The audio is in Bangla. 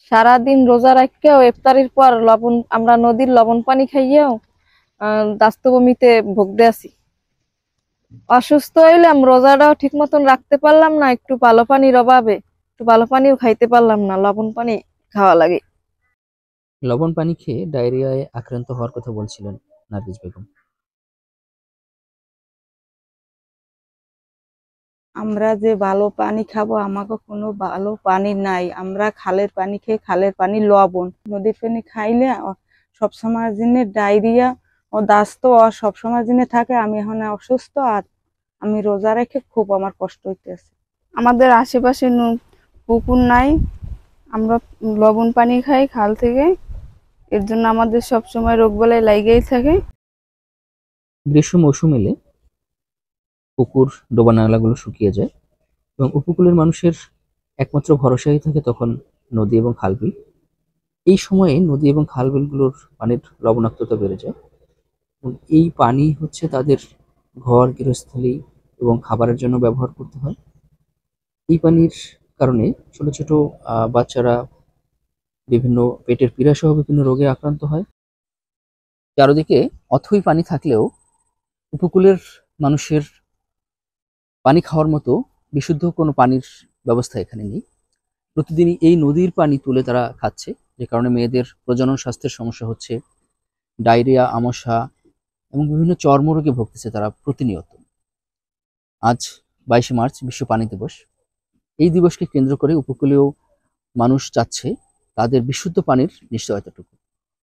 সারাদিন রোজা রাখিয়াও ইফতারির পর আমরা নদীর লবণ পানি খাইয়াও দাস্ত বমিতে ভুগতে আছি। অসুস্থ হইলাম, রোজাটাও ঠিক মতন রাখতে পারলাম না, একটু ভালো পানির অভাবে একটু ভালো পানিও খাইতে পারলাম না, লবণ পানি খাওয়া লাগে। লবণ পানি খেয়ে ডায়রিয়ায় আক্রান্ত হওয়ার কথা বলছিলেন নার্গিস বেগম। আমরা যে ভালো পানি খাবো, আমাকে কোনো ভালো পানি নাই। আমরা খালের পানি খেয়ে, খালের পানি লবণ, নদীর পানি খাইলে সবসময়ের জন্য ডায়রিয়া ও দাস্ত সবসময়ের জন্য থাকে। আমি এখন অসুস্থ, আর আমি রোজা রেখে খুব আমার কষ্ট হইতেছে। আমাদের আশেপাশে পুকুর নাই, আমরা লবণ পানি খাই খাল থেকে। এর জন্য আমাদের সবসময় রোগবালাই লাগেই থাকে। গ্রীষ্ম মৌসুম এলে পুকুর ডোবা নালাগুলো শুকিয়ে যায় এবং উপকূলের মানুষের একমাত্র ভরসাই থাকে তখন নদী এবং খালবিল। এই সময়ে নদী এবং খালবিলগুলোর পানির লবণাক্ততা বেড়ে যায় এবং এই পানি হচ্ছে তাদের ঘর গৃহস্থালী এবং খাবারের জন্য ব্যবহার করতে হয়। এই পানির কারণে ছোট ছোট বাচ্চারা বিভিন্ন পেটের পীড়া সহ বিভিন্ন রোগে আক্রান্ত হয়। চারদিকে অথই পানি থাকলেও উপকূলের মানুষের পানি খাওয়ার মতো বিশুদ্ধ কোনো পানির ব্যবস্থা এখানে নেই। প্রতিদিনই এই নদীর পানি তুলে তারা খাচ্ছে, যে কারণে মেয়েদের প্রজনন স্বাস্থ্যের সমস্যা হচ্ছে, ডায়রিয়া, আমাশা এবং বিভিন্ন চর্মরোগে ভুগতেছে তারা প্রতিনিয়ত। আজ 22শে মার্চ বিশ্ব পানি দিবস। এই দিবসকে কেন্দ্র করে উপকূলীয় মানুষ চাচ্ছে তাদের বিশুদ্ধ পানির নিশ্চয়তাটুকু।